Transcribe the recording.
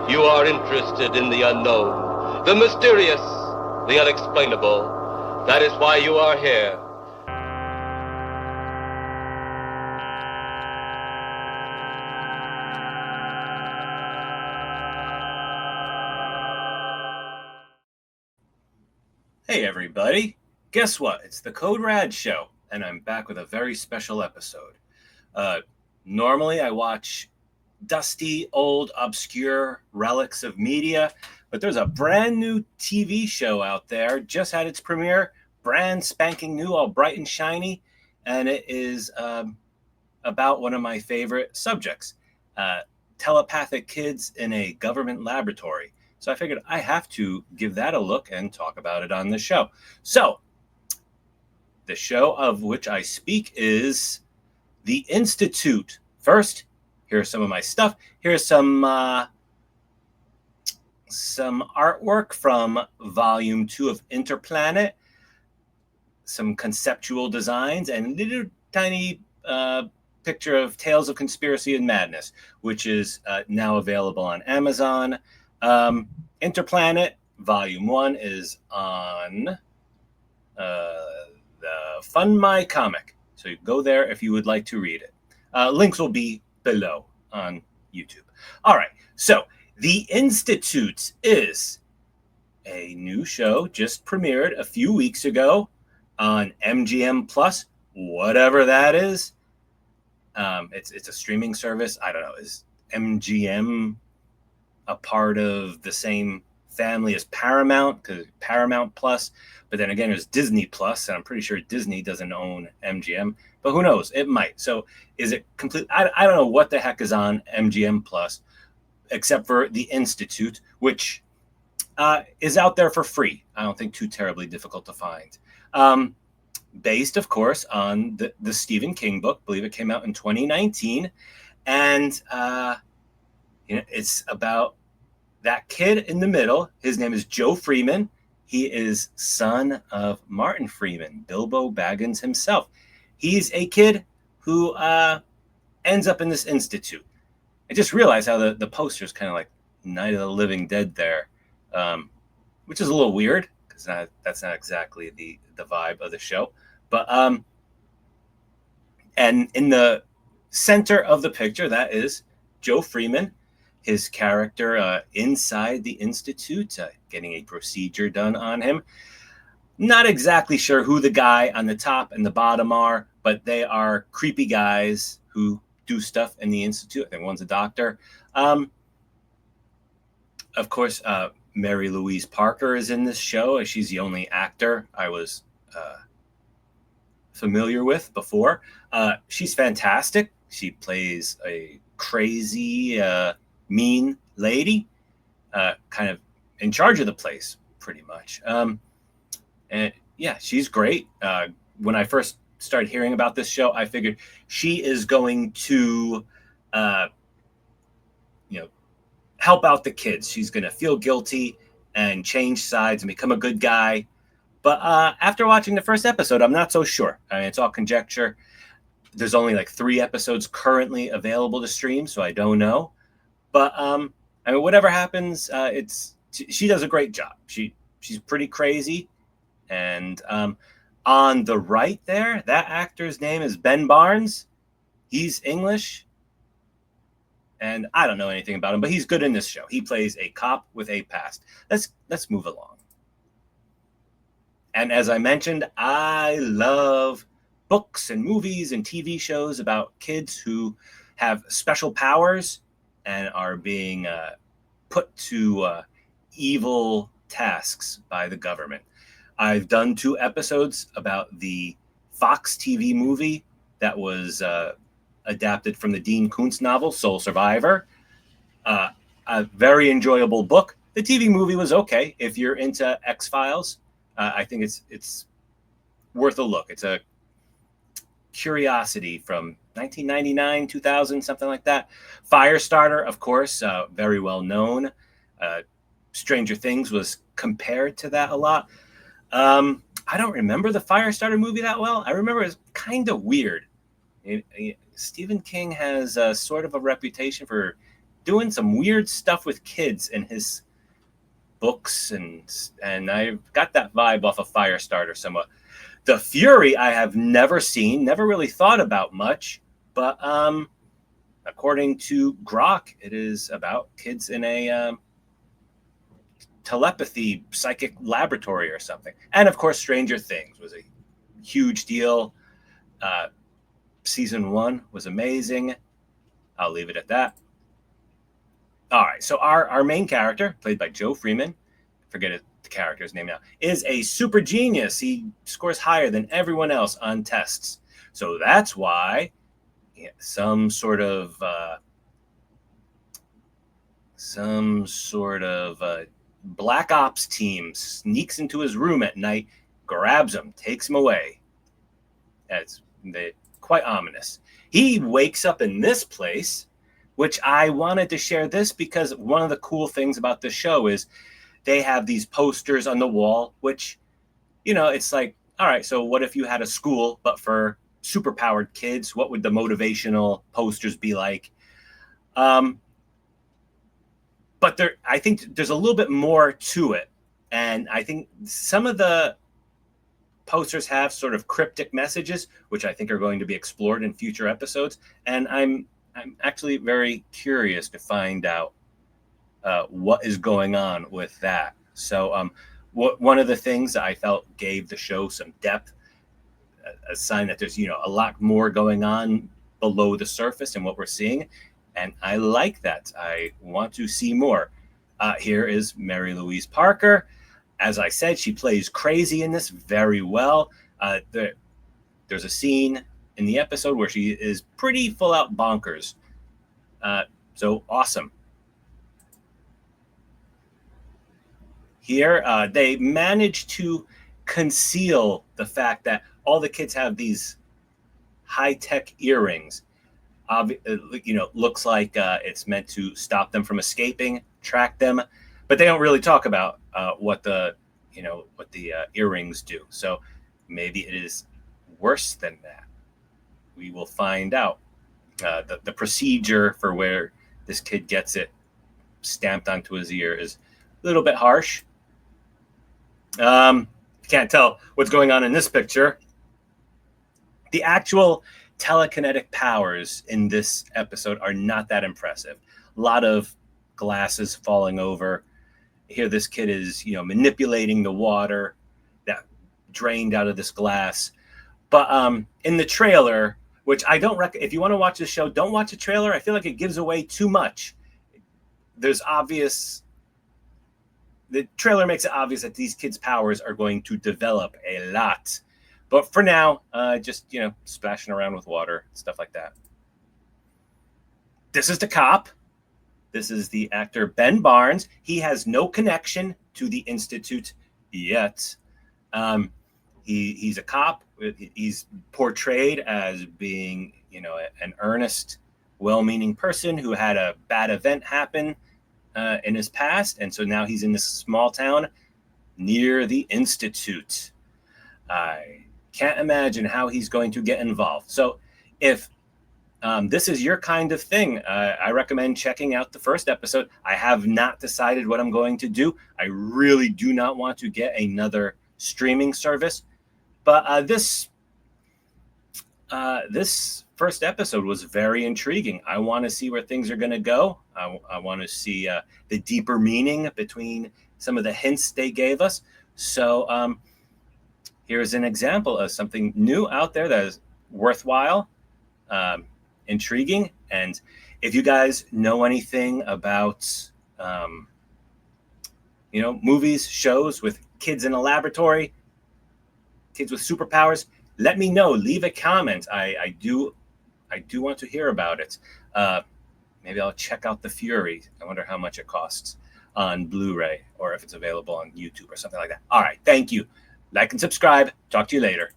You are interested in the unknown, the mysterious, the unexplainable. That is why you are here. Hey everybody, guess what? It's the Code Rad Show, and I'm back with a very special episode. Normally I watch dusty, old, obscure relics of media, but there's a brand new TV show out there, just had its premiere, brand spanking new, all bright and shiny, and it is about one of my favorite subjects, telepathic kids in a government laboratory. So I figured I have to give that a look and talk about it on the show. So the show of which I speak is The Institute. First, here's some of my stuff. Here's some artwork from Volume 2 of Interplanet, some conceptual designs, and a little tiny picture of Tales of Conspiracy and Madness, which is now available on Amazon. Interplanet Volume 1 is on the Fund My Comic. So you go there if you would like to read it. Links will be below on YouTube. All right, so The Institute is a new show just premiered a few weeks ago on MGM Plus, whatever that is. It's a streaming service. I don't know. Is MGM a part of the same family as Paramount? Because Paramount Plus, but then again, there's Disney Plus, and I'm pretty sure Disney doesn't own MGM, but who knows? It might. So is it complete? I don't know what the heck is on MGM Plus, except for The Institute, which is out there for free. I don't think too terribly difficult to find. Based, of course, on the Stephen King book. I believe it came out in 2019. And it's about that kid in the middle. His name is Joe Freeman. He is son of Martin Freeman, Bilbo Baggins himself. He's a kid who ends up in this institute. I just realized how the poster is kind of like Night of the Living Dead there, which is a little weird because that's not exactly the vibe of the show. But and in the center of the picture, that is Joe Freeman, his character inside the institute, getting a procedure done on him. Not exactly sure who the guy on the top and the bottom are, but they are creepy guys who do stuff in the institute. I think one's a doctor. Of course, Mary Louise Parker is in this show. She's the only actor I was familiar with before. She's fantastic. She plays a crazy, mean lady, kind of in charge of the place, pretty much. And yeah, she's great. When I first started hearing about this show, I figured she is going to, help out the kids. She's going to feel guilty and change sides and become a good guy. But after watching the first episode, I'm not so sure. I mean, it's all conjecture. There's only like 3 episodes currently available to stream, so I don't know. But I mean, whatever happens, she does a great job. She's pretty crazy. And on the right there, that actor's name is Ben Barnes. He's English. And I don't know anything about him, but he's good in this show. He plays a cop with a past. Let's move along. And as I mentioned, I love books and movies and TV shows about kids who have special powers and are being put to evil tasks by the government. I've done 2 episodes about the Fox TV movie that was adapted from the Dean Koontz novel, Soul Survivor. A very enjoyable book. The TV movie was okay. If you're into X-Files, I think it's worth a look. It's a curiosity from 1999, 2000, something like that. Firestarter, of course, very well known. Stranger Things was compared to that a lot. I don't remember the Firestarter movie that well. I remember it was kind of weird. Stephen King has sort of a reputation for doing some weird stuff with kids in his books, and I got that vibe off of Firestarter somewhat. The Fury I have never seen, never really thought about much, but according to Grok, it is about kids in a telepathy psychic laboratory or something. And of course, Stranger Things was a huge deal. Season 1 was amazing. I'll leave it at that. All right, so our main character, played by Joe Freeman, forget the character's name now, is a super genius. He scores higher than everyone else on tests. So that's why some sort of black ops team sneaks into his room at night, grabs him, takes him away. That's quite ominous. He wakes up in this place, which I wanted to share this because one of the cool things about this show is they have these posters on the wall, which, it's like, all right, so what if you had a school, but for superpowered kids? What would the motivational posters be like? But I think there's a little bit more to it. And I think some of the posters have sort of cryptic messages, which I think are going to be explored in future episodes. And I'm actually very curious to find out what is going on with that. So one of the things that I felt gave the show some depth, a sign that there's, a lot more going on below the surface and what we're seeing. And I like that. I want to see more. Here is Mary Louise Parker. As I said, she plays crazy in this very well. There's a scene in the episode where she is pretty full out bonkers. So awesome. Here, they managed to conceal the fact that all the kids have these high-tech earrings. Looks like it's meant to stop them from escaping, track them, but they don't really talk about what the earrings do. So maybe it is worse than that. We will find out. The procedure for where this kid gets it stamped onto his ear is a little bit harsh. Can't tell what's going on in this picture. The actual telekinetic powers in this episode are not that impressive. A lot of glasses falling over. Here this kid is, manipulating the water that drained out of this glass. But in the trailer, which I don't recommend, if you want to watch the show, don't watch the trailer. I feel like it gives away too much. The trailer makes it obvious that these kids' powers are going to develop a lot. But for now, just, splashing around with water, stuff like that. This is the cop. This is the actor Ben Barnes. He has no connection to the Institute yet. He's a cop. He's portrayed as being, an earnest, well-meaning person who had a bad event happen in his past. And so now he's in this small town near the Institute. I can't imagine how he's going to get involved. So if this is your kind of thing, I recommend checking out the first episode. I have not decided what I'm going to do. I really do not want to get another streaming service. But this first episode was very intriguing. I want to see where things are going to go. I want to see the deeper meaning between some of the hints they gave us. So here's an example of something new out there that is worthwhile, intriguing. And if you guys know anything about, movies, shows with kids in a laboratory, kids with superpowers, let me know. Leave a comment. I do want to hear about it. Maybe I'll check out The Fury. I wonder how much it costs on Blu-ray or if it's available on YouTube or something like that. All right. Thank you. Like and subscribe. Talk to you later.